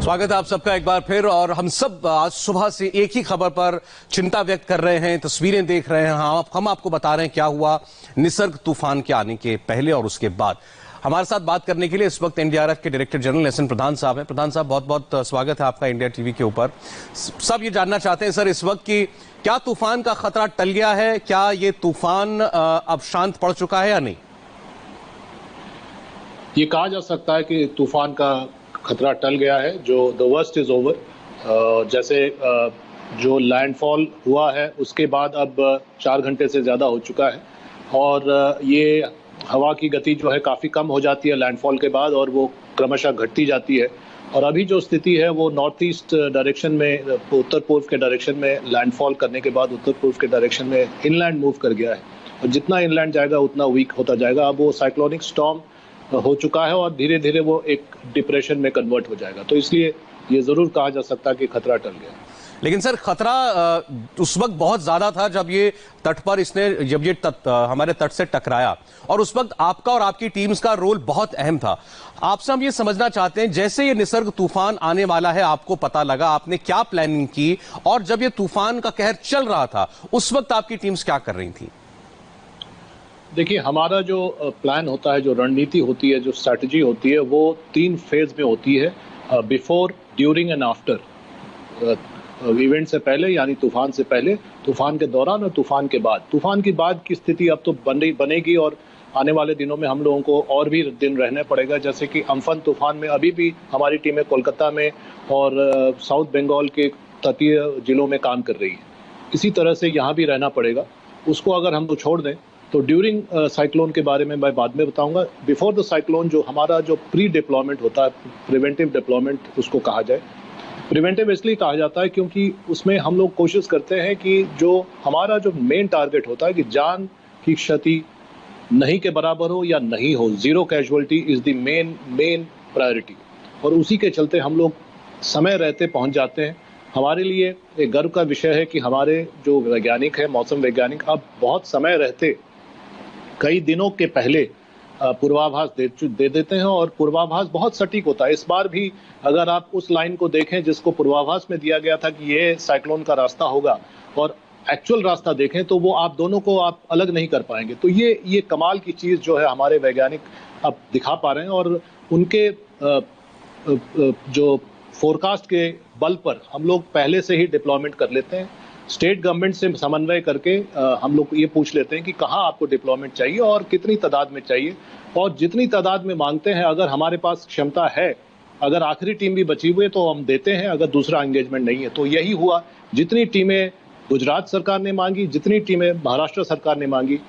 स्वागत है आप सबका एक बार फिर। और हम सब आज सुबह से एक ही खबर पर चिंता व्यक्त कर रहे हैं, तस्वीरें देख रहे हैं। हम आपको बता रहे हैं क्या हुआ निसर्ग तूफान के आने के पहले और उसके बाद। हमारे साथ बात करने के लिए इस वक्त एनडीआरएफ के डायरेक्टर जनरल एस एन प्रधान साहब हैं। प्रधान साहब, बहुत बहुत स्वागत है आपका इंडिया टीवी के ऊपर। सब ये जानना चाहते हैं सर इस वक्त कि क्या तूफान का खतरा टल गया है, क्या ये तूफान अब शांत पड़ चुका है या नहीं? ये कहा जा सकता है कि तूफान का खतरा टल गया है, जो द वर्स्ट इज ओवर। जैसे जो लैंडफॉल हुआ है उसके बाद अब 4 घंटे से ज़्यादा हो चुका है और ये हवा की गति जो है काफ़ी कम हो जाती है लैंडफॉल के बाद और वो क्रमशः घटती जाती है। और अभी जो स्थिति है वो नॉर्थ ईस्ट डायरेक्शन में, उत्तर पूर्व के डायरेक्शन में लैंडफॉल करने के बाद उत्तर पूर्व के डायरेक्शन में इनलैंड मूव कर गया है और जितना इनलैंड जाएगा उतना वीक होता जाएगा। अब वो साइक्लोनिक स्टॉर्म हो चुका है और धीरे धीरे वो एक डिप्रेशन में कन्वर्ट हो जाएगा। तो इसलिए ये जरूर कहा जा सकता है कि खतरा टल गया। लेकिन सर खतरा उस वक्त बहुत ज्यादा था जब ये तट पर जब ये हमारे तट से टकराया और उस वक्त आपका और आपकी टीम्स का रोल बहुत अहम था। आपसे हम ये समझना चाहते हैं, जैसे ये निसर्ग तूफान आने वाला है आपको पता लगा, आपने क्या प्लानिंग की, और जब ये तूफान का कहर चल रहा था उस वक्त आपकी टीम्स क्या कर रही थी? देखिए, हमारा जो प्लान होता है, जो रणनीति होती है, जो स्ट्रैटेजी होती है, वो 3 फेज में होती है, before, during and after. Event से पहले यानी तूफान से पहले, तूफान के दौरान और तूफान के बाद। तूफान की बाद की स्थिति अब तो बनेगी और आने वाले दिनों में हम लोगों को और भी दिन रहना पड़ेगा। जैसे कि अम्फन तूफान में अभी भी हमारी टीमें कोलकाता में और साउथ बंगाल के तटीय जिलों में काम कर रही है। इसी तरह से यहाँ भी रहना पड़ेगा। उसको अगर हम छोड़ दें तो ड्यूरिंग साइक्लोन के बारे में मैं बाद में बताऊंगा। बिफोर द साइक्लोन जो हमारा जो प्री डिप्लॉयमेंट होता है, प्रिवेंटिव डिप्लॉयमेंट उसको कहा जाए। प्रिवेंटिव इसलिए कहा जाता है क्योंकि उसमें हम लोग कोशिश करते हैं कि जो हमारा जो मेन टारगेट होता है कि जान की क्षति नहीं के बराबर हो या नहीं हो, zero casualty is the main priority. और उसी के चलते हम लोग समय रहते पहुंच जाते हैं। हमारे लिए एक गर्व का विषय है कि हमारे जो वैज्ञानिक हैं, मौसम वैज्ञानिक, अब बहुत समय रहते कई दिनों के पहले पूर्वाभास दे देते हैं और पूर्वाभास बहुत सटीक होता है। इस बार भी अगर आप उस लाइन को देखें जिसको पूर्वाभास में दिया गया था कि ये साइक्लोन का रास्ता होगा और एक्चुअल रास्ता देखें तो वो आप दोनों को आप अलग नहीं कर पाएंगे। तो ये कमाल की चीज़ जो है हमारे वैज्ञानिक अब दिखा पा रहे हैं और उनके जो फोरकास्ट के बल पर हम लोग पहले से ही डिप्लॉयमेंट कर लेते हैं। स्टेट गवर्नमेंट से समन्वय करके हम लोग ये पूछ लेते हैं कि कहाँ आपको डिप्लॉयमेंट चाहिए और कितनी तादाद में चाहिए, और जितनी तादाद में मांगते हैं अगर हमारे पास क्षमता है, अगर आखिरी टीम भी बची हुई है तो हम देते हैं, अगर दूसरा एंगेजमेंट नहीं है। तो यही हुआ। जितनी टीमें गुजरात सरकार ने मांगी, जितनी टीमें महाराष्ट्र सरकार ने मांगी,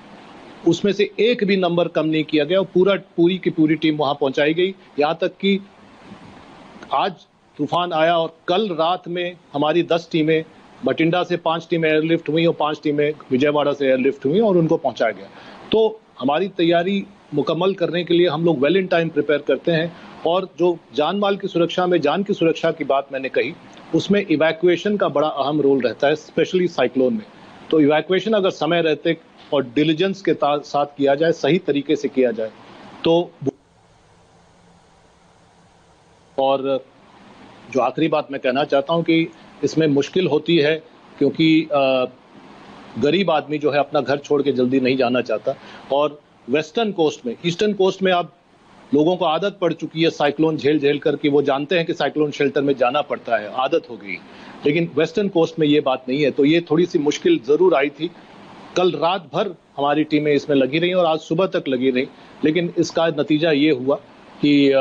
उसमें से एक भी नंबर कम नहीं किया गया और पूरी की पूरी टीम वहां पहुंचाई गई। यहाँ तक कि आज तूफान आया और कल रात में हमारी 10 टीमें, बठिंडा से 5 टीमें एयरलिफ्ट हुई और 5 टीमें विजयवाड़ा से एयरलिफ्ट हुई और उनको पहुंचाया गया। तो हमारी तैयारी मुकम्मल करने के लिए हम लोग वेल इन टाइम प्रिपेयर करते हैं। और जो जान माल की सुरक्षा में, जान की सुरक्षा की बात मैंने कही, उसमें इवैक्यूएशन का बड़ा अहम रोल रहता है, स्पेशली साइक्लोन में। तो इवैक्यूएशन अगर समय रहते और डिलीजेंस के साथ किया जाए, सही तरीके से किया जाए तो। और जो आखिरी बात मैं कहना चाहता हूं कि इसमें मुश्किल होती है क्योंकि गरीब आदमी जो है अपना घर छोड़ के जल्दी नहीं जाना चाहता। और वेस्टर्न कोस्ट में, ईस्टर्न कोस्ट में अब लोगों को आदत पड़ चुकी है साइक्लोन झेल कर कि वो जानते हैं कि साइक्लोन शेल्टर में जाना पड़ता है, आदत हो गई। लेकिन वेस्टर्न कोस्ट में ये बात नहीं है। तो ये थोड़ी सी मुश्किल जरूर आई थी। कल रात भर हमारी टीमें इसमें लगी रही और आज सुबह तक लगी रही, लेकिन इसका नतीजा ये हुआ कि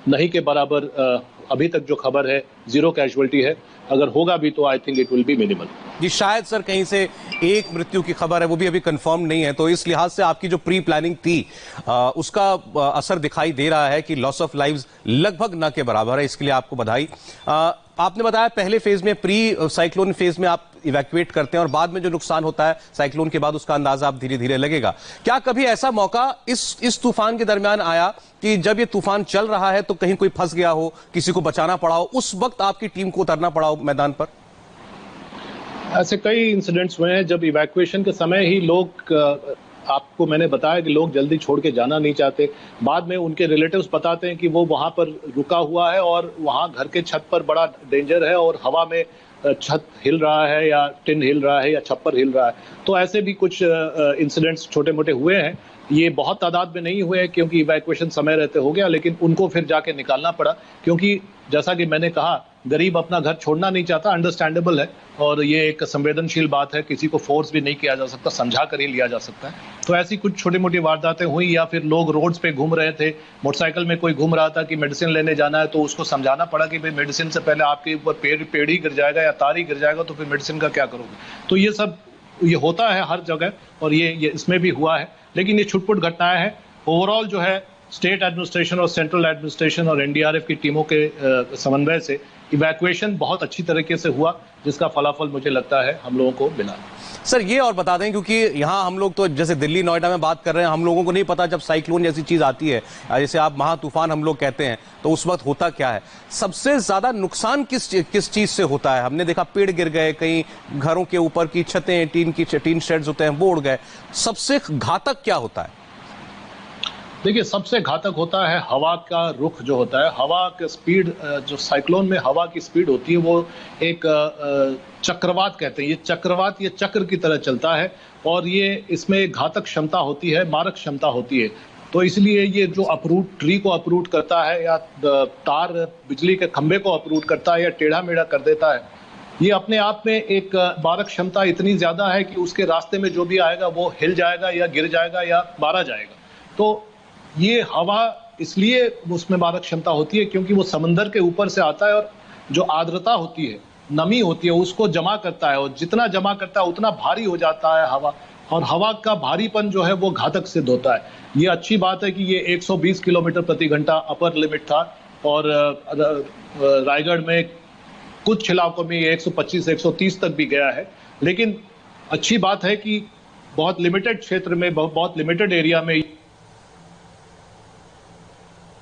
नहीं के बराबर अभी तक जो खबर है जीरो कैजुअलिटी है। अगर होगा भी तो I think it will be minimal. जी, शायद सर कहीं से एक मृत्यु की खबर है, वो भी अभी कंफर्म नहीं है। तो इस लिहाज से आपकी जो प्री प्लानिंग थी उसका असर दिखाई दे रहा है कि लॉस ऑफ लाइव्स लगभग न के बराबर है। इसके लिए आपको बधाई। आपने बताया पहले फेज में, प्री साइक्लोन फेज में आप इवैक्यूएट करते हैं और बाद में जो नुकसान होता है साइक्लोन के बाद उसका अंदाजा आप धीरे धीरे लगेगा। क्या कभी ऐसा मौका इस तूफान के दरमियान आया कि जब ये तूफान चल रहा है तो कहीं कोई फंस गया हो, किसी को बचाना पड़ा हो, उस वक्त आपकी टीम को उतरना पड़ा हो मैदान पर? ऐसे कई इंसिडेंट्स हुए हैं जब इवैक्यूएशन के समय ही लोग आपको मैंने बताया कि लोग जल्दी छोड़ के जाना नहीं चाहते। बाद में उनके रिलेटिव्स बताते हैं कि वो वहाँ पर रुका हुआ है और वहाँ घर के छत पर बड़ा डेंजर है और हवा में छत हिल रहा है या टिन हिल रहा है या छप्पर हिल रहा है। तो ऐसे भी कुछ इंसिडेंट्स छोटे मोटे हुए हैं। ये बहुत तादाद में नहीं हुए क्योंकि इवैक्यूएशन समय रहते हो गया, लेकिन उनको फिर जाके निकालना पड़ा क्योंकि जैसा कि मैंने कहा, गरीब अपना घर छोड़ना नहीं चाहता, अंडरस्टैंडेबल है और ये एक संवेदनशील बात है, किसी को फोर्स भी नहीं किया जा सकता, समझा कर ही लिया जा सकता है। तो ऐसी कुछ छोटी मोटी वारदातें हुई या फिर लोग रोड्स पे घूम रहे थे, मोटरसाइकिल में कोई घूम रहा था कि मेडिसिन लेने जाना है तो उसको समझाना पड़ा कि भाई मेडिसिन से पहले आपके ऊपर पेड़ ही गिर जाएगा या तार ही गिर जाएगा तो फिर मेडिसिन का क्या करोगे। तो ये सब ये होता है हर जगह और ये इसमें भी हुआ है, लेकिन ये छुटपुट घटनाएं हैं। ओवरऑल जो है स्टेट एडमिनिस्ट्रेशन और सेंट्रल एडमिनिस्ट्रेशन और एनडीआरएफ की टीमों के समन्वय से इवैक्यूएशन बहुत अच्छी तरीके से हुआ, जिसका फलाफल मुझे लगता है हम लोगों को मिला। सर ये और बता दें, क्योंकि यहाँ हम लोग तो जैसे दिल्ली नोएडा में बात कर रहे हैं, हम लोगों को नहीं पता जब साइक्लोन जैसी चीज आती है, जैसे आप महातूफान हम लोग कहते हैं, तो उस वक्त होता क्या है, सबसे ज्यादा नुकसान किस चीज से होता है। हमने देखा पेड़ गिर गए, कहीं घरों के ऊपर की छतें, टीन शेड्स होते हैं वो उड़ गए। सबसे घातक क्या होता है? देखिए, सबसे घातक होता है हवा का रुख जो होता है, हवा का स्पीड। जो साइक्लोन में हवा की स्पीड होती है वो एक चक्रवात कहते हैं। ये चक्रवात ये चक्र की तरह चलता है और ये इसमें घातक क्षमता होती है, मारक क्षमता होती है। तो इसलिए ये जो ट्री को अपरूट करता है या तार बिजली के खंभे को अपरूट करता है या टेढ़ा मेढ़ा कर देता है, ये अपने आप में एक मारक क्षमता इतनी ज्यादा है कि उसके रास्ते में जो भी आएगा वो हिल जाएगा या गिर जाएगा या मारा जाएगा। तो ये हवा इसलिए उसमें मारक क्षमता होती है क्योंकि वो समंदर के ऊपर से आता है और जो आर्द्रता होती है, नमी होती है, उसको जमा करता है और जितना जमा करता है उतना भारी हो जाता है हवा, और हवा का भारीपन जो है वो घातक सिद्ध होता है। ये अच्छी बात है कि ये 120 किलोमीटर प्रति घंटा अपर लिमिट था और रायगढ़ में कुछ इलाकों में ये 125-130 तक भी गया है। लेकिन अच्छी बात है कि बहुत लिमिटेड क्षेत्र में, बहुत लिमिटेड एरिया में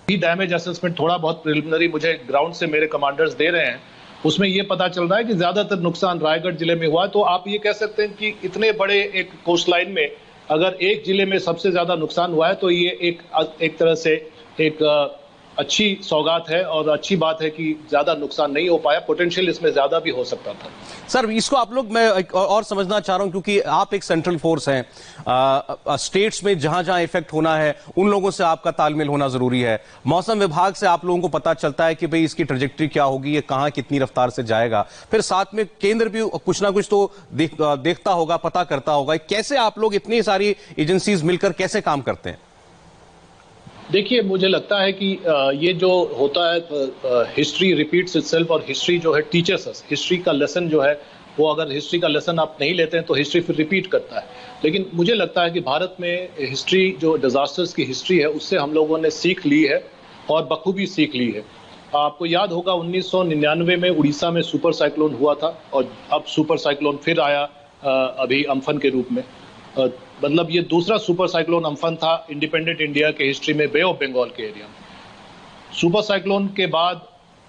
डैमेज असेसमेंट थोड़ा बहुत प्रिलिमिनरी मुझे ग्राउंड से मेरे कमांडर्स दे रहे हैं, उसमें यह पता चल रहा है कि ज्यादातर नुकसान रायगढ़ जिले में हुआ। तो आप ये कह सकते हैं कि इतने बड़े एक कोस्ट लाइन में अगर एक जिले में सबसे ज्यादा नुकसान हुआ है तो ये एक तरह से एक अच्छी सौगात है और अच्छी बात है कि ज्यादा नुकसान नहीं हो पाया। पोटेंशियल इसमें ज्यादा भी हो सकता था। सर इसको आप लोग, मैं और समझना चाह रहा हूं क्योंकि आप एक सेंट्रल फोर्स हैं, स्टेट्स में जहां जहां इफेक्ट होना है उन लोगों से आपका तालमेल होना जरूरी है। मौसम विभाग से आप लोगों को पता चलता है कि भाई इसकी ट्रेजेक्टरी क्या होगी, ये कहां कितनी रफ्तार से जाएगा। फिर साथ में केंद्र भी कुछ ना कुछ तो देखता होगा, पता करता होगा। कैसे आप लोग इतनी सारी एजेंसीज मिलकर कैसे काम करते हैं? देखिए, मुझे लगता है कि ये जो होता है हिस्ट्री रिपीट्स इटसेल्फ और हिस्ट्री जो है टीचर्स अस। हिस्ट्री का लेसन जो है वो, अगर हिस्ट्री का लेसन आप नहीं लेते हैं तो हिस्ट्री फिर रिपीट करता है। लेकिन मुझे लगता है कि भारत में हिस्ट्री जो डिजास्टर्स की हिस्ट्री है उससे हम लोगों ने सीख ली है और बखूबी सीख ली है। आपको याद होगा 1999 में उड़ीसा में सुपर साइक्लोन हुआ था और अब सुपर साइक्लोन फिर आया अभी अम्फन के रूप में। मतलब ये दूसरा सुपर साइक्लोन अम्फन था इंडिपेंडेंट इंडिया के हिस्ट्री में बे ऑफ बंगाल के एरिया में। सुपर साइक्लोन के बाद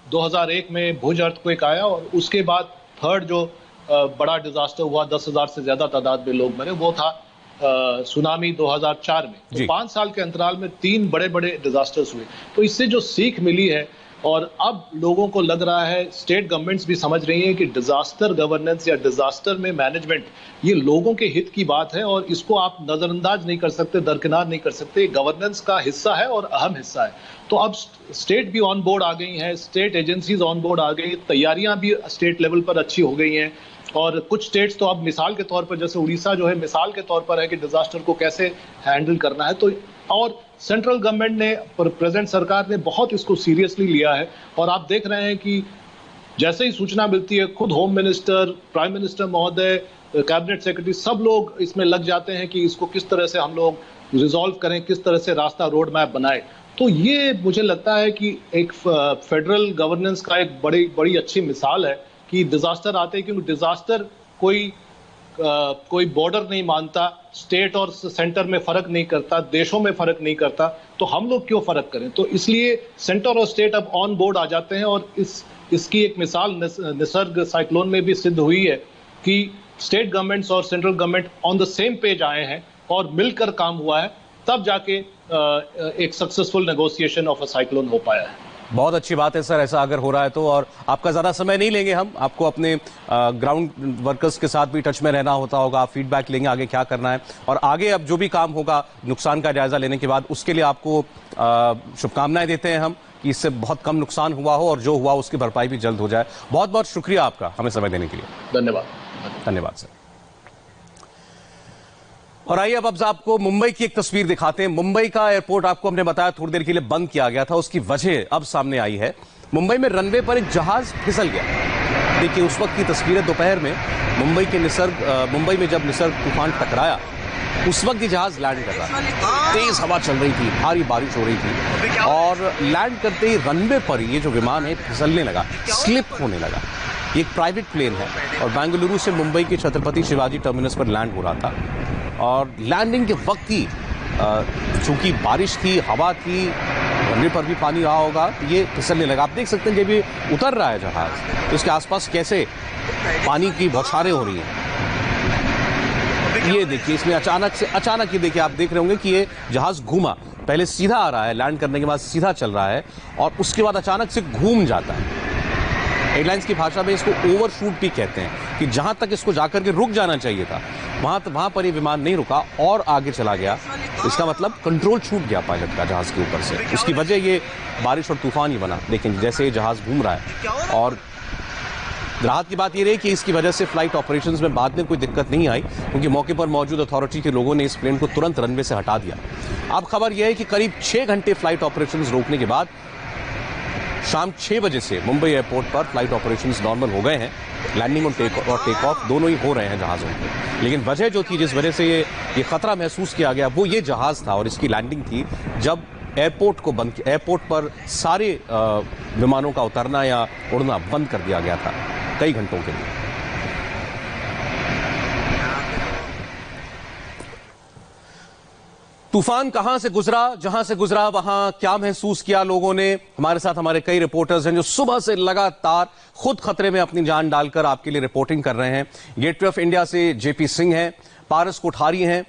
2001 में भुज अर्थक्वेक आया और उसके बाद थर्ड जो बड़ा डिजास्टर हुआ, 10,000 से ज्यादा तादाद में लोग मरे, वो था सुनामी 2004 में। तो 5 साल के अंतराल में 3 बड़े बड़े डिजास्टर्स हुए। तो इससे जो सीख मिली है, और अब लोगों को लग रहा है, स्टेट गवर्नमेंट्स भी समझ रही हैं कि डिजास्टर गवर्नेंस या डिजास्टर में मैनेजमेंट ये लोगों के हित की बात है और इसको आप नजरअंदाज नहीं कर सकते, दरकिनार नहीं कर सकते। गवर्नेंस का हिस्सा है और अहम हिस्सा है। तो अब स्टेट भी ऑन बोर्ड आ गई हैं, स्टेट एजेंसीज ऑन बोर्ड आ गई, तैयारियां भी स्टेट लेवल पर अच्छी हो गई हैं। और कुछ स्टेट्स तो अब मिसाल के तौर पर, जैसे उड़ीसा जो है मिसाल के तौर पर है कि डिजास्टर को कैसे हैंडल करना है। तो और सेंट्रल गवर्नमेंट ने, प्रेजेंट सरकार ने बहुत इसको सीरियसली लिया है। और आप देख रहे हैं कि जैसे ही सूचना मिलती है, खुद होम मिनिस्टर, प्राइम मिनिस्टर महोदय, कैबिनेट सेक्रेटरी, सब लोग इसमें लग जाते हैं कि इसको किस तरह से हम लोग रिजॉल्व करें, किस तरह से रास्ता रोड मैप बनाए। तो ये मुझे लगता है कि एक फेडरल गवर्नेंस का एक बड़ी अच्छी मिसाल है कि डिजास्टर आते हैं, क्योंकि डिजास्टर कोई बॉर्डर नहीं मानता, स्टेट और सेंटर में फर्क नहीं करता, देशों में फर्क नहीं करता। तो हम लोग क्यों फर्क करें? तो इसलिए सेंटर और स्टेट अब ऑन बोर्ड आ जाते हैं और इसकी एक मिसाल निसर्ग साइक्लोन में भी सिद्ध हुई है कि स्टेट गवर्नमेंट्स और central government on the same page आए हैं और मिलकर काम हुआ है, तब जाके एक successful negotiation of a cyclone हो पाया है। बहुत अच्छी बात है सर, ऐसा अगर हो रहा है तो। और आपका ज्यादा समय नहीं लेंगे हम, आपको अपने ग्राउंड वर्कर्स के साथ भी टच में रहना होता होगा, आप फीडबैक लेंगे आगे क्या करना है, और आगे अब जो भी काम होगा नुकसान का जायजा लेने के बाद, उसके लिए आपको शुभकामनाएं देते हैं हम कि इससे बहुत कम नुकसान हुआ हो और जो हुआ उसकी भरपाई भी जल्द हो जाए। बहुत बहुत शुक्रिया आपका हमें समय देने के लिए। धन्यवाद। धन्यवाद सर। और आइए अब आपको मुंबई की एक तस्वीर दिखाते हैं। मुंबई का एयरपोर्ट आपको हमने बताया थोड़ी देर के लिए बंद किया गया था, उसकी वजह अब सामने आई है। मुंबई में रनवे पर एक जहाज फिसल गया। देखिए उस वक्त की तस्वीरें दोपहर में मुंबई में जब निसर्ग तूफान टकराया, उस वक्त ये जहाज लैंड कर रहा था। तेज हवा चल रही थी, भारी बारिश हो रही थी, और लैंड करते ही रनवे पर ये जो विमान है फिसलने लगा, स्लिप होने लगा। ये एक प्राइवेट प्लेन है और बेंगलुरु से मुंबई के छत्रपति शिवाजी टर्मिनस पर लैंड हो रहा था, और लैंडिंग के वक्त ही चूंकि बारिश थी, हवा थी, रनवे पर भी पानी रहा होगा, ये फिसलने लगा। आप देख सकते हैं जब ये उतर रहा है जहाज तो इसके आसपास कैसे पानी की बौछारें हो रही हैं। ये देखिए इसमें अचानक ये देखिए, आप देख रहे होंगे कि ये जहाज घूमा, पहले सीधा आ रहा है, लैंड करने के बाद सीधा चल रहा है, और उसके बाद अचानक से घूम जाता है। एयरलाइंस की भाषा में इसको ओवरशूट भी कहते हैं, कि जहां तक इसको जाकर के रुक जाना चाहिए था वहां पर ये विमान नहीं रुका और आगे चला गया। इसका मतलब कंट्रोल छूट गया पायलट का जहाज के ऊपर से। उसकी वजह ये बारिश और तूफान ही बना। लेकिन जैसे ये जहाज घूम रहा है, और राहत की बात ये रही कि इसकी वजह से फ्लाइट ऑपरेशंस में बाद में कोई दिक्कत नहीं आई, क्योंकि मौके पर मौजूद अथॉरिटी के लोगों ने इस प्लेन को तुरंत रनवे से हटा दिया। अब खबर यह है कि करीब 6 घंटे फ्लाइट ऑपरेशंस रोकने के बाद शाम 6 बजे से मुंबई एयरपोर्ट पर फ्लाइट ऑपरेशंस नॉर्मल हो गए हैं। लैंडिंग और टेक ऑफ दोनों ही हो रहे हैं जहाज़ों के। लेकिन वजह जो थी, जिस वजह से ये खतरा महसूस किया गया, वो ये जहाज़ था और इसकी लैंडिंग थी जब एयरपोर्ट पर सारे विमानों का उतरना या उड़ना बंद कर दिया गया था कई घंटों के लिए। तूफान कहां से गुजरा, जहां से गुजरा वहां क्या महसूस किया लोगों ने। हमारे साथ हमारे कई रिपोर्टर्स हैं जो सुबह से लगातार खुद खतरे में अपनी जान डालकर आपके लिए रिपोर्टिंग कर रहे हैं। गेटवे ऑफ इंडिया से जेपी सिंह हैं, पारस कोठारी हैं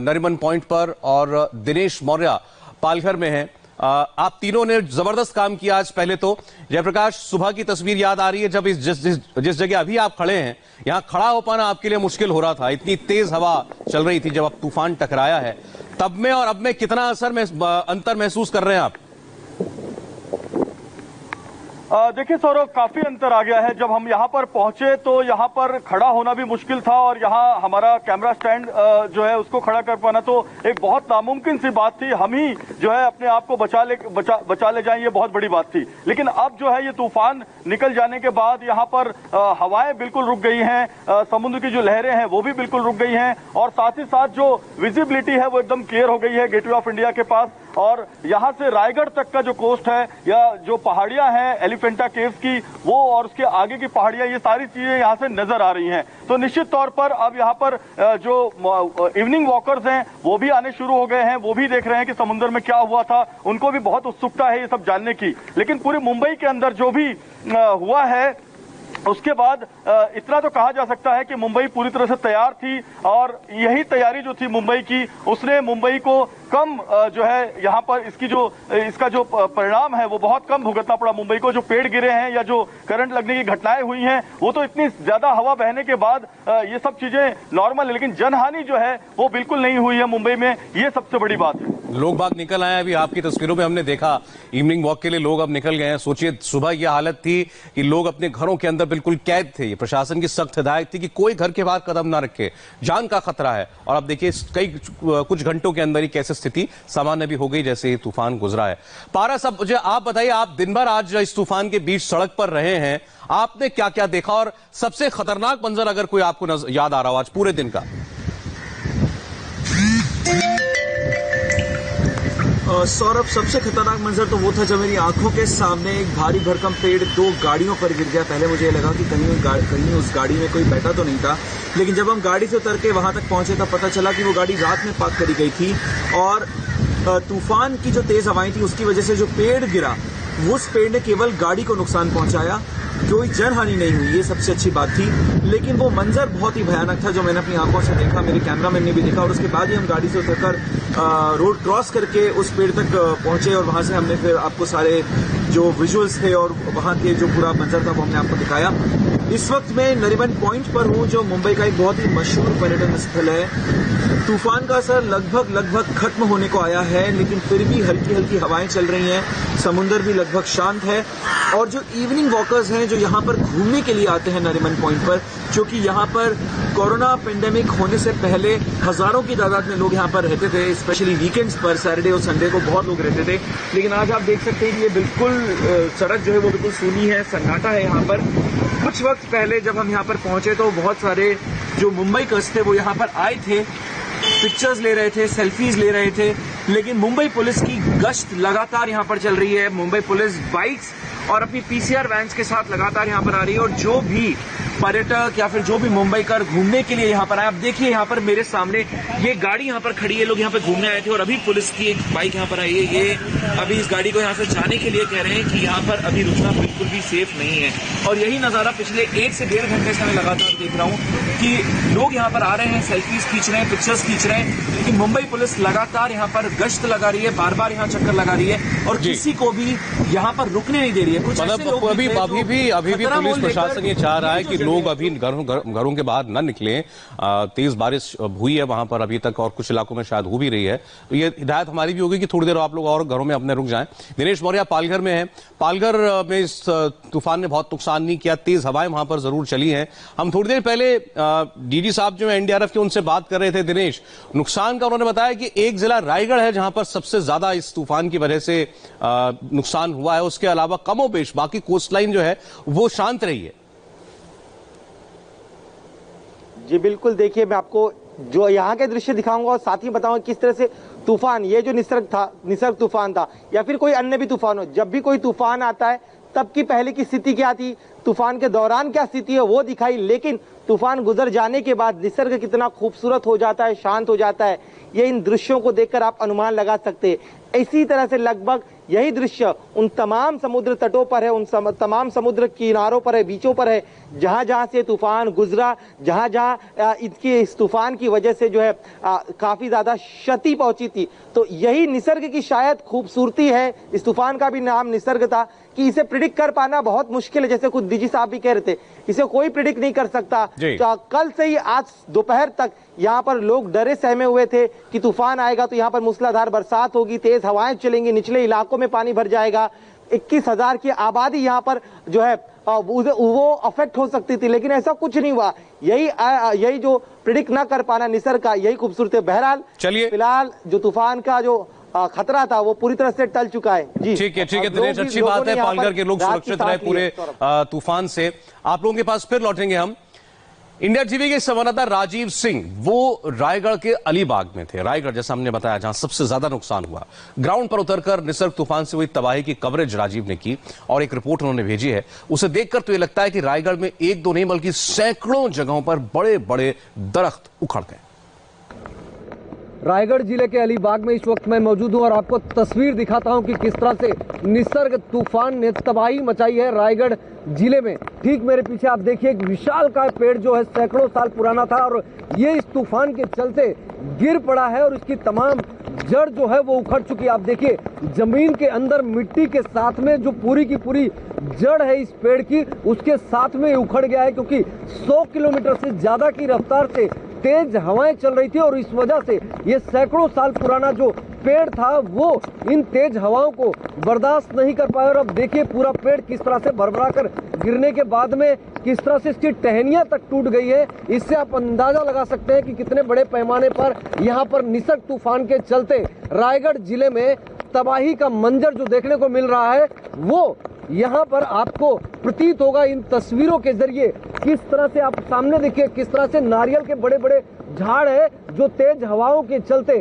नरीमन पॉइंट पर, और दिनेश मौर्य पालघर में हैं। आप तीनों ने जबरदस्त काम किया आज। पहले तो जयप्रकाश, सुबह की तस्वीर याद आ रही है जब जिस जगह अभी आप खड़े हैं, यहां खड़ा हो पाना आपके लिए मुश्किल हो रहा था, इतनी तेज हवा चल रही थी जब अब तूफान टकराया है। तब में और अब में कितना अंतर महसूस कर रहे हैं आप? देखिए सौरभ, काफी अंतर आ गया है। जब हम यहाँ पर पहुंचे तो यहाँ पर खड़ा होना भी मुश्किल था, और यहाँ हमारा कैमरा स्टैंड जो है उसको खड़ा कर पाना तो एक बहुत नामुमकिन सी बात थी। हम ही जो है अपने आप को बचा ले जाएं, ये बहुत बड़ी बात थी। लेकिन अब जो है ये तूफान निकल जाने के बाद यहाँ पर हवाएं बिल्कुल रुक गई हैं, समुद्र की जो लहरें हैं वो भी बिल्कुल रुक गई हैं, और साथ ही साथ जो विजिबिलिटी है वो एकदम क्लियर हो गई है गेटवे ऑफ इंडिया के पास। और यहाँ से रायगढ़ तक का जो कोस्ट है या जो पहाड़ियां हैं एलिफेंटा केव्स की, वो और उसके आगे की पहाड़ियां, ये सारी चीजें यहाँ से नजर आ रही हैं। तो निश्चित तौर पर अब यहाँ पर जो इवनिंग वॉकर्स हैं वो भी आने शुरू हो गए हैं, वो भी देख रहे हैं कि समुद्र में क्या हुआ था, उनको भी बहुत उत्सुकता है ये सब जानने की। लेकिन पूरी मुंबई के अंदर जो भी हुआ है उसके बाद इतना तो कहा जा सकता है कि मुंबई पूरी तरह से तैयार थी, और यही तैयारी जो थी मुंबई की, उसने मुंबई को कम जो है यहाँ पर इसका जो परिणाम है वो बहुत कम भुगतना पड़ा मुंबई को। जो पेड़ गिरे हैं या जो करंट लगने की घटनाएं हुई हैं, वो तो इतनी ज्यादा हवा बहने के बाद ये सब चीजें नॉर्मल है, लेकिन जनहानि जो है वो बिल्कुल नहीं हुई है मुंबई में, ये सबसे बड़ी बात है। लोग बाग निकल आए, अभी आपकी तस्वीरों में हमने देखा इवनिंग वॉक के लिए लोग अब निकल गए हैं। सोचिए सुबह यह हालत थी कि लोग अपने घरों के अंदर बिल्कुल कैद थे। प्रशासन की सख्त हिदायत थी कि कोई घर के बाहर कदम ना रखे, जान का खतरा है। और अब देखिए कुछ घंटों के अंदर ही कैसे स्थिति सामान्य भी हो गई जैसे तूफान गुजरा है। पारस, अब मुझे आप बताइए, आप दिन भर आज इस तूफान के बीच सड़क पर रहे हैं, आपने क्या क्या देखा, और सबसे खतरनाक मंजर अगर कोई आपको याद आ रहा हो आज पूरे दिन का? सौरभ, सबसे खतरनाक मंजर तो वो था जब मेरी आंखों के सामने एक भारी भरकम पेड़ 2 गाड़ियों पर गिर गया। पहले मुझे लगा कि कहीं उस गाड़ी में कोई बैठा तो नहीं था, लेकिन जब हम गाड़ी से उतर के वहां तक पहुंचे तब पता चला कि वो गाड़ी रात में पार्क करी गई थी, और तूफान की जो तेज हवाएं थी उसकी वजह से जो पेड़ गिरा, उस पेड़ ने केवल गाड़ी को नुकसान पहुंचाया, कोई जनहानि नहीं हुई, ये सबसे अच्छी बात थी। लेकिन वो मंजर बहुत ही भयानक था जो मैंने अपनी आंखों से देखा, मेरे कैमरामैन ने भी देखा, और उसके बाद ही हम गाड़ी से उतरकर रोड क्रॉस करके उस पेड़ तक पहुंचे और वहां से हमने फिर आपको सारे जो विजुअल्स थे और वहां के जो पूरा मंजर था वो हमने आपको दिखाया। इस वक्त मैं नरीमन पॉइंट पर हूं, जो मुंबई का एक बहुत ही मशहूर पर्यटन स्थल है। तूफान का असर लगभग खत्म होने को आया है, लेकिन फिर भी हल्की हल्की हवाएं चल रही हैं, समुद्र भी लगभग शांत है। और जो इवनिंग वॉकर्स हैं जो यहाँ पर घूमने के लिए आते हैं नरीमन पॉइंट पर, क्योंकि यहाँ पर कोरोना पेंडेमिक होने से पहले हजारों की तादाद में लोग यहाँ पर रहते थे, स्पेशली वीकेंड्स पर, सैटरडे और संडे को बहुत लोग रहते थे। लेकिन आज आप देख सकते हैं कि ये बिल्कुल सड़क जो है वो बिल्कुल सूनी है, सन्नाटा है यहाँ पर। कुछ वक्त पहले जब हम यहाँ पर पहुंचे तो बहुत सारे जो मुंबई कस थे वो यहाँ पर आए थे, पिक्चर्स ले रहे थे, सेल्फीज ले रहे थे। लेकिन मुंबई पुलिस की गश्त लगातार यहाँ पर चल रही है। मुंबई पुलिस बाइक्स और अपनी पीसीआर वैन्स के साथ लगातार यहाँ पर आ रही है, और जो भी पर्यटक या फिर जो भी मुंबई कर घूमने के लिए यहाँ पर आए, आप देखिए यहाँ पर मेरे सामने ये गाड़ी यहाँ पर खड़ी है, लोग यहाँ पर घूमने आए थे और अभी पुलिस की एक बाइक यहाँ पर आई है। ये अभी इस गाड़ी को यहाँ से जाने के लिए कह रहे हैं कि यहाँ पर अभी रुकना बिल्कुल भी सेफ नहीं है। और यही नजारा पिछले 1 से 1.5 घंटे से मैं लगातार देख रहा हूँ कि लोग यहाँ पर आ रहे हैं, सेल्फीज खींच रहे हैं, पिक्चर्स खींच रहे हैं, लेकिन मुंबई पुलिस लगातार यहाँ पर गश्त लगा रही है, बार बार यहाँ चक्कर लगा रही है और किसी को भी यहाँ पर रुकने नहीं दे रही है। कुछ मतलब अभी भी पुलिस प्रशासन ये चाह रहा है कि लोग अभी घरों के बाहर न निकलें। तेज बारिश हुई है वहां पर अभी तक और कुछ इलाकों में शायद हो भी रही है, तो ये हिदायत हमारी भी होगी कि थोड़ी देर आप लोग और घरों में अपने रुक जाएं। दिनेश मौर्य पालघर में है, पालघर में इस तूफान ने बहुत नुकसान नहीं किया, तेज हवाएं वहां पर जरूर चली हैं। हम थोड़ी देर पहले डीजी साहब जो है एनडीआरएफ के, उनसे बात कर रहे थे दिनेश, नुकसान का उन्होंने बताया कि एक जिला रायगढ़ है जहां पर सबसे ज्यादा इस तूफान की वजह से नुकसान हुआ है, उसके अलावा कमोबेश बाकी कोस्ट लाइन जो है वो शांत रही है। जी बिल्कुल, देखिए मैं आपको जो यहाँ के दृश्य दिखाऊंगा और साथ ही बताऊंगा किस तरह से तूफान, ये जो निसर्ग तूफान था या फिर कोई अन्य भी तूफान हो, जब भी कोई तूफान आता है तब की पहले की स्थिति क्या थी, तूफान के दौरान क्या स्थिति है वो दिखाई, लेकिन तूफान गुजर जाने के बाद निसर्ग कितना खूबसूरत हो जाता है, शांत हो जाता है, ये इन दृश्यों को देखकर आप अनुमान लगा सकते हैं। इसी तरह से लगभग यही दृश्य उन तमाम समुद्र तटों पर है, उन तमाम समुद्र किनारों पर है, बीचों पर है, जहां जहां से तूफान गुजरा, जहां जहां इस तूफान की वजह से जो है काफी ज्यादा क्षति पहुंची थी। तो यही निसर्ग की शायद खूबसूरती है। इस तूफान का भी नाम निसर्ग था कि इसे प्रिडिक्ट कर पाना बहुत मुश्किल है, जैसे खुद डीजी साहब भी कह रहे थे, इसे कोई प्रिडिक्ट नहीं कर सकता। तो कल से ही आज दोपहर तक यहाँ पर लोग डरे सहमे हुए थे कि तूफान आएगा तो यहाँ पर मूसलाधार बरसात होगी, तेज हवाएं चलेंगी, निचले इलाकों में पानी भर जाएगा, 21,000 की आबादी यहाँ पर जो है वो अफेक्ट हो सकती थी, लेकिन ऐसा कुछ नहीं हुआ। यही जो प्रिडिक्ट ना कर पाना निसर्ग का, यही खूबसूरत है। बहरहाल चलिए, फिलहाल जो तूफान का जो खतरा था वो पूरी तरह से टल चुका है। जी ठीक है दिनेश, अच्छी बात है, पालघर के लोग सुरक्षित रहे पूरे तूफान से। आप लोगों के पास फिर लौटेंगे हम। इंडिया टीवी के संवाददाता राजीव सिंह वो रायगढ़ के अलीबाग में थे, रायगढ़ जैसा हमने बताया जहां सबसे ज्यादा नुकसान हुआ। ग्राउंड पर उतरकर निसर्ग तूफान से हुई तबाही की कवरेज राजीव ने की और एक रिपोर्ट उन्होंने भेजी है। उसे देखकर तो ये लगता है कि रायगढ़ में एक दो नहीं बल्कि सैकड़ों जगहों पर बड़े बड़े दरख्त उखड़ गए। रायगढ़ जिले के अलीबाग में इस वक्त मैं मौजूद हूं और आपको तस्वीर दिखाता हूं कि किस तरह से निसर्ग तूफान ने तबाही मचाई है रायगढ़ जिले में। ठीक मेरे पीछे आप देखिए एक विशालकाय पेड़ जो है सैकड़ों साल पुराना था और ये इस तूफान के चलते गिर पड़ा है और इसकी तमाम जड़ जो है वो उखड़ चुकी है। आप देखिए जमीन के अंदर मिट्टी के साथ में जो पूरी की पूरी जड़ है इस पेड़ की, उसके साथ में उखड़ गया है, क्योंकि 100 किलोमीटर से ज्यादा की रफ्तार से तेज हवाएं चल रही थी और इस वजह से ये सैकड़ों साल पुराना जो पेड़ था वो इन तेज हवाओं को बर्दाश्त नहीं कर पाया। और अब देखिए पूरा पेड़ किस तरह से भरभरा कर गिरने के बाद में किस तरह से इसकी टहनियां तक टूट गई है। इससे आप अंदाजा लगा सकते हैं कि कितने बड़े पैमाने पर यहाँ पर निसर्ग तूफान के चलते रायगढ़ जिले में तबाही का मंजर जो देखने को मिल रहा है वो यहाँ पर आपको प्रतीत होगा इन तस्वीरों के जरिए। किस तरह से आप सामने देखिए किस तरह से नारियल के बड़े बड़े झाड़ है जो तेज हवाओं के चलते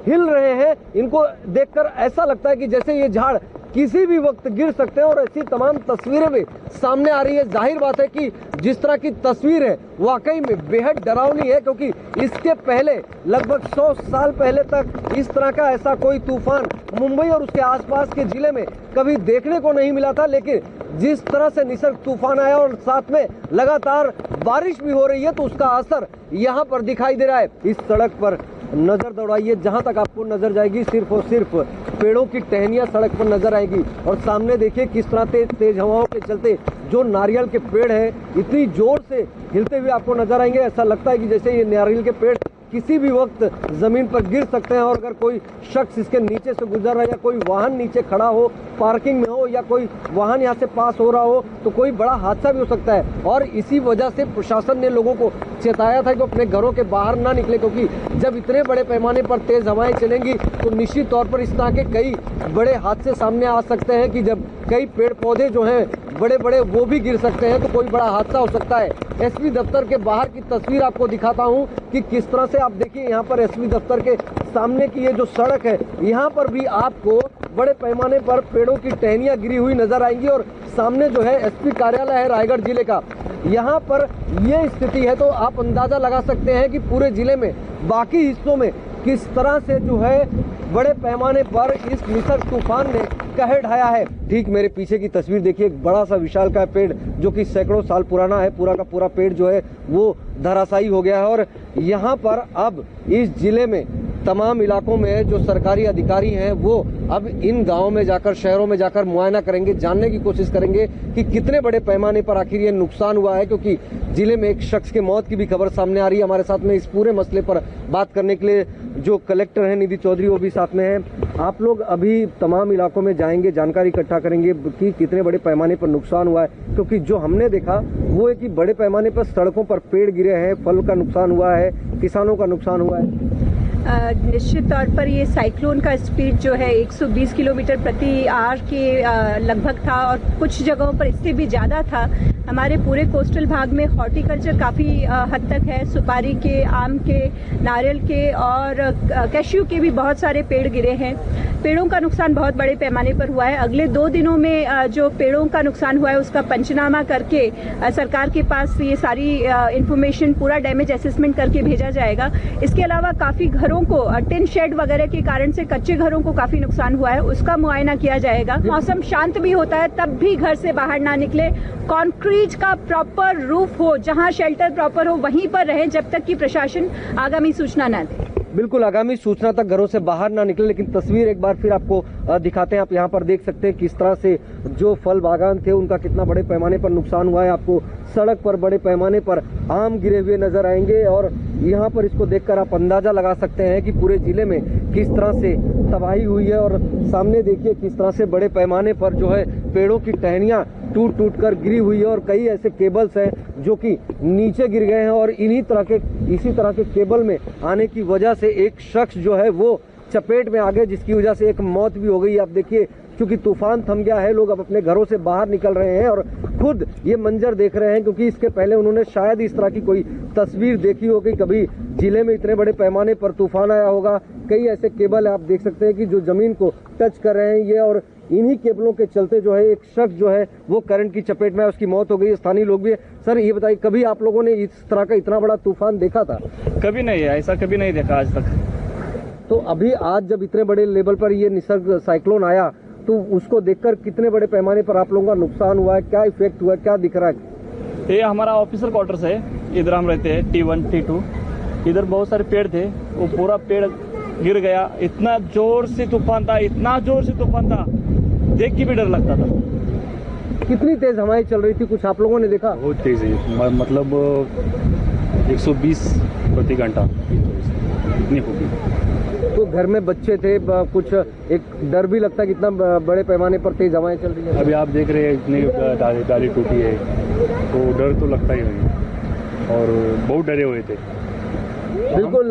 हिल रहे हैं। इनको देखकर ऐसा लगता है कि जैसे ये झाड़ किसी भी वक्त गिर सकते हैं और ऐसी तमाम तस्वीरें भी सामने आ रही है। जाहिर बात है कि जिस तरह की तस्वीर है वाकई में बेहद डरावनी है, क्योंकि इसके पहले लगभग 100 साल पहले तक इस तरह का ऐसा कोई तूफान मुंबई और उसके आसपास के जिले में कभी देखने को नहीं मिला था। लेकिन जिस तरह से निसर्ग तूफान आया और साथ में लगातार बारिश भी हो रही है, तो उसका असर यहाँ पर दिखाई दे रहा है। इस सड़क पर नजर दौड़ाइए, जहां तक आपको नजर जाएगी सिर्फ और सिर्फ पेड़ों की टहनियां सड़क पर नजर आएगी। और सामने देखिए किस तरह तेज हवाओं के चलते जो नारियल के पेड़ हैं इतनी जोर से हिलते हुए आपको नजर आएंगे। ऐसा लगता है कि जैसे ये नारियल के पेड़ किसी भी वक्त जमीन पर गिर सकते हैं और अगर कोई शख्स इसके नीचे से गुजर रहा है या कोई वाहन नीचे खड़ा हो, पार्किंग में हो या कोई वाहन यहाँ से पास हो रहा हो, तो कोई बड़ा हादसा भी हो सकता है। और इसी वजह से प्रशासन ने लोगों को चेताया था कि अपने घरों के बाहर ना निकले, क्योंकि जब इतने बड़े पैमाने पर तेज हवाएं चलेंगी तो निश्चित तौर पर इस तरह के कई बड़े हादसे सामने आ सकते हैं कि जब कई पेड़ पौधे जो हैं बड़े बड़े वो भी गिर सकते हैं, तो कोई बड़ा हादसा हो सकता है। एसपी दफ्तर के बाहर की तस्वीर आपको दिखाता हूं कि किस तरह से आप देखिए यहाँ पर एसपी दफ्तर के सामने की ये जो सड़क है, यहाँ पर भी आपको बड़े पैमाने पर पेड़ों की टहनियां गिरी हुई नजर आएंगी। और सामने जो है एसपी कार्यालय है रायगढ़ जिले का, यहाँ पर ये स्थिति है। तो आप अंदाजा लगा सकते हैं कि पूरे जिले में बाकी हिस्सों में किस तरह से जो है बड़े पैमाने पर इस निसर्ग तूफान ने कहर ढाया है। ठीक मेरे पीछे की तस्वीर देखिए, एक बड़ा सा विशालकाय पेड़ जो कि सैकड़ों साल पुराना है, पूरा का पूरा पेड़ जो है वो धराशायी हो गया है। और यहाँ पर अब इस जिले में तमाम इलाकों में जो सरकारी अधिकारी हैं वो अब इन गांवों में जाकर, शहरों में जाकर मुआयना करेंगे, जानने की कोशिश करेंगे कि कितने बड़े पैमाने पर आखिर ये नुकसान हुआ है। क्योंकि जिले में एक शख्स की मौत की भी खबर सामने आ रही है। हमारे साथ में इस पूरे मसले पर बात करने के लिए जो कलेक्टर हैं निधि चौधरी, वो भी साथ में हैं। आप लोग अभी तमाम इलाकों में जाएंगे, जानकारी इकट्ठा करेंगे कि कितने बड़े पैमाने पर नुकसान हुआ है, क्योंकि जो हमने देखा वो है कि बड़े पैमाने पर सड़कों पर पेड़ गिरे हैं, फल का नुकसान हुआ है, किसानों का नुकसान हुआ है। निश्चित तौर पर ये साइक्लोन का स्पीड जो है 120 किलोमीटर प्रति आवर के लगभग था और कुछ जगहों पर इससे भी ज़्यादा था। हमारे पूरे कोस्टल भाग में हॉर्टिकल्चर काफ़ी हद तक है, सुपारी के, आम के, नारियल के और कैश्यू के भी बहुत सारे पेड़ गिरे हैं। पेड़ों का नुकसान बहुत बड़े पैमाने पर हुआ है। अगले 2 दिनों में जो पेड़ों का नुकसान हुआ है उसका पंचनामा करके सरकार के पास ये सारी इंफॉर्मेशन, पूरा डैमेज असेसमेंट करके भेजा जाएगा। इसके अलावा काफ़ी घरों को, टिन शेड वगैरह के कारण से कच्चे घरों को काफी नुकसान हुआ है, उसका मुआयना किया जाएगा। मौसम शांत भी होता है तब भी घर से बाहर ना निकले। कंक्रीट का प्रॉपर रूफ हो, जहां शेल्टर प्रॉपर हो वहीं पर रहें जब तक कि प्रशासन आगामी सूचना न दे। बिल्कुल, आगामी सूचना तक घरों से बाहर ना निकले। लेकिन तस्वीर एक बार फिर आपको दिखाते हैं। आप यहाँ पर देख सकते हैं किस तरह से जो फल बागान थे उनका कितना बड़े पैमाने पर नुकसान हुआ है। आपको सड़क पर बड़े पैमाने पर आम गिरे हुए नजर आएंगे और यहाँ पर इसको देखकर आप अंदाजा लगा सकते हैं कि पूरे जिले में किस तरह से तबाही हुई है। और सामने देखिए किस तरह से बड़े पैमाने पर जो है पेड़ों की टहनियां टूट टूट कर गिरी हुई है और कई ऐसे केबल्स हैं जो कि नीचे गिर गए हैं। और इसी तरह के केबल में आने की वजह से एक शख्स जो है वो चपेट में आ गए, जिसकी वजह से एक मौत भी हो गई। आप देखिए, क्योंकि तूफान थम गया है, लोग अब अपने घरों से बाहर निकल रहे हैं और खुद ये मंजर देख रहे हैं, क्योंकि इसके पहले उन्होंने शायद इस तरह की कोई तस्वीर देखी होगी, कभी जिले में इतने बड़े पैमाने पर तूफान आया होगा। कई ऐसे केबल आप देख सकते हैं कि जो जमीन को टच कर रहे हैं ये, और इन्हीं केबलों के चलते जो है एक शख्स जो है वो करंट की चपेट में, उसकी मौत हो गई। स्थानीय लोग भी। सर ये बताइए, कभी आप लोगों ने इस तरह का इतना बड़ा तूफान देखा था? कभी नहीं, ऐसा कभी नहीं देखा आज तक। तो अभी आज जब इतने बड़े लेवल पर ये निसर्ग साइक्लोन आया तो उसको देखकर कितने बड़े पैमाने पर आप लोगों का नुकसान हुआ है, क्या इफेक्ट हुआ है, क्या दिख रहा है? ये हमारा ऑफिसर क्वार्टर्स है, इधर हम रहते हैं, T1 T2। इधर बहुत सारे पेड़ थे, वो पूरा पेड़ गिर गया। इतना जोर से तूफान था, इतना जोर से तूफान था, देख के भी डर लगता था। कितनी तेज हवाएं चल रही थी, कुछ आप लोगों ने देखा? बहुत तेज है, मतलब 120 प्रति घंटा इतनी होगी। तो घर में बच्चे थे, कुछ एक डर भी लगता है कि इतना बड़े पैमाने पर तेज हवाएं चल रही है। अभी आप देख रहे हैं इतनी डाली टूटी है, तो डर तो लगता ही नहीं, और बहुत डरे हुए थे। बिल्कुल,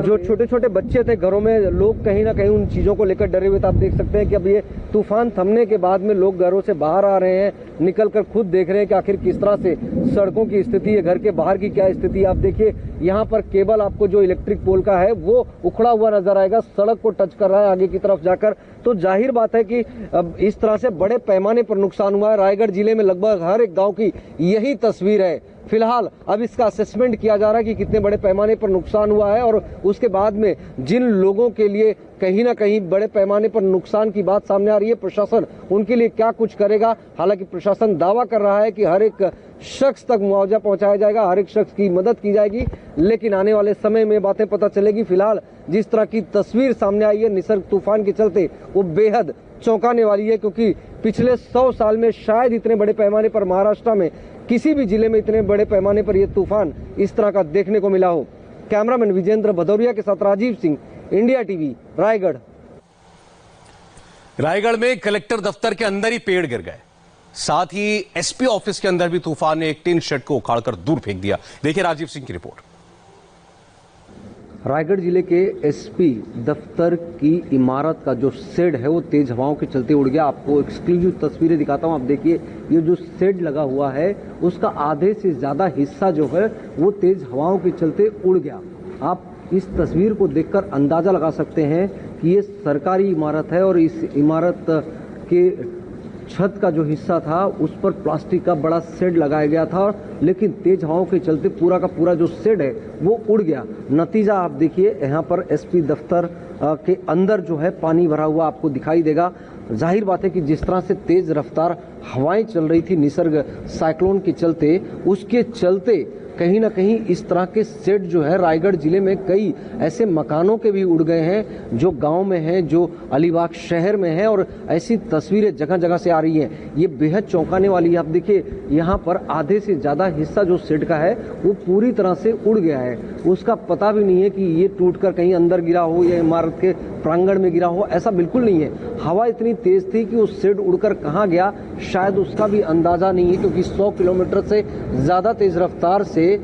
जो छोटे छोटे बच्चे थे घरों में, लोग कहीं ना कहीं उन चीज़ों को लेकर डरे हुए थे। आप देख सकते हैं कि अब ये तूफान थमने के बाद में लोग घरों से बाहर आ रहे हैं, निकलकर खुद देख रहे हैं कि आखिर किस तरह से सड़कों की स्थिति है, घर के बाहर की क्या स्थिति है। आप देखिए यहाँ पर केबल आपको जो इलेक्ट्रिक पोल का है वो उखड़ा हुआ नजर आएगा, सड़क को टच कर रहा है आगे की तरफ जाकर। तो जाहिर बात है कि अब इस तरह से बड़े पैमाने पर नुकसान हुआ है। रायगढ़ जिले में लगभग हर एक गांव की यही तस्वीर है। फिलहाल अब इसका असेसमेंट किया जा रहा है कि कितने बड़े पैमाने पर नुकसान हुआ है और उसके बाद में जिन लोगों के लिए कहीं ना कहीं बड़े पैमाने पर नुकसान की बात सामने आ रही है, प्रशासन उनके लिए क्या कुछ करेगा। हालांकि प्रशासन दावा कर रहा है कि हर एक शख्स तक मुआवजा पहुंचाया जाएगा, हर एक शख्स की मदद की जाएगी, लेकिन आने वाले समय में बातें पता चलेगी। फिलहाल जिस तरह की तस्वीर सामने आई है निसर्ग तूफान के चलते, वो बेहद चौंकाने वाली है, क्योंकि पिछले 100 साल में शायद इतने बड़े पैमाने पर महाराष्ट्र में किसी भी जिले में इतने बड़े पैमाने पर यह तूफान इस तरह का देखने को मिला हो। कैमरामैन विजेंद्र भदौरिया के साथ राजीव सिंह, इंडिया टीवी, रायगढ़। रायगढ़ में कलेक्टर दफ्तर के अंदर ही पेड़ गिर गए, साथ ही एसपी ऑफिस के अंदर भी तूफान ने एक टिन शेड को उखाड़कर दूर फेंक दिया। देखिए राजीव सिंह की रिपोर्ट। रायगढ़ जिले के एसपी दफ्तर की इमारत का जो शेड है वो तेज हवाओं के चलते उड़ गया। आपको एक्सक्लूसिव तस्वीरें दिखाता हूं। आप देखिए ये जो शेड लगा हुआ है उसका आधे से ज्यादा हिस्सा जो है वो तेज हवाओं के चलते उड़ गया। आप इस तस्वीर को देखकर अंदाजा लगा सकते हैं कि ये सरकारी इमारत है और इस इमारत के छत का जो हिस्सा था उस पर प्लास्टिक का बड़ा शेड लगाया गया था, लेकिन तेज हवाओं के चलते पूरा का पूरा जो शेड है वो उड़ गया। नतीजा आप देखिए यहाँ पर एसपी दफ्तर के अंदर जो है पानी भरा हुआ आपको दिखाई देगा। जाहिर बात है कि जिस तरह से तेज रफ्तार हवाएं चल रही थी निसर्ग साइक्लोन के चलते, उसके चलते कहीं ना कहीं इस तरह के शेड जो है रायगढ़ जिले में कई ऐसे मकानों के भी उड़ गए हैं जो गांव में हैं, जो अलीबाग शहर में है, और ऐसी तस्वीरें जगह जगह से आ रही हैं। ये बेहद चौंकाने वाली है। आप देखिए यहाँ पर आधे से ज्यादा हिस्सा जो शेड का है वो पूरी तरह से उड़ गया है। उसका पता भी नहीं है कि ये टूटकर कहीं अंदर गिरा हो या इमारत के प्रांगण में गिरा हो, ऐसा बिल्कुल नहीं है। हवा इतनी तेज थी कि वो शेड उड़कर कहाँ गया शायद उसका भी अंदाजा नहीं है, क्योंकि 100 किलोमीटर से ज्यादा तेज रफ्तार से